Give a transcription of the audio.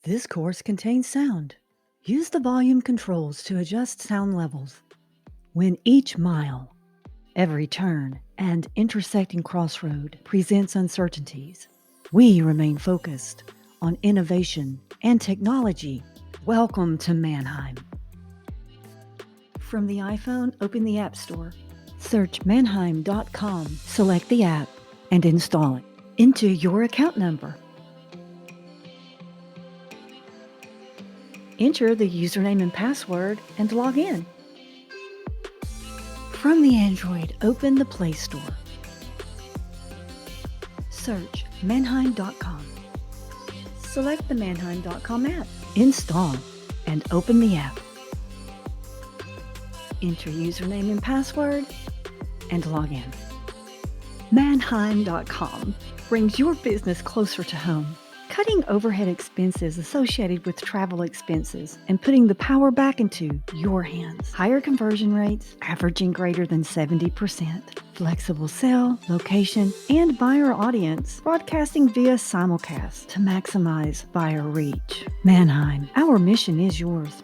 This course contains sound. Use the volume controls to adjust sound levels. When each mile, every turn, and intersecting crossroad presents uncertainties, we remain focused on innovation and technology. Welcome to Manheim. From the iPhone, open the App Store. Search manheim.com, select the app, and install it. Enter your account number. Enter the username and password and log in. From the Android, open the Play Store. Search manheim.com. Select the manheim.com app. Install and open the app. Enter username and password and log in. Manheim.com brings your business closer to home, cutting overhead expenses associated with travel expenses and putting the power back into your hands. Higher conversion rates, averaging greater than 70%. Flexible sale, location, and buyer audience, broadcasting via simulcast to maximize buyer reach. Manheim, our mission is yours.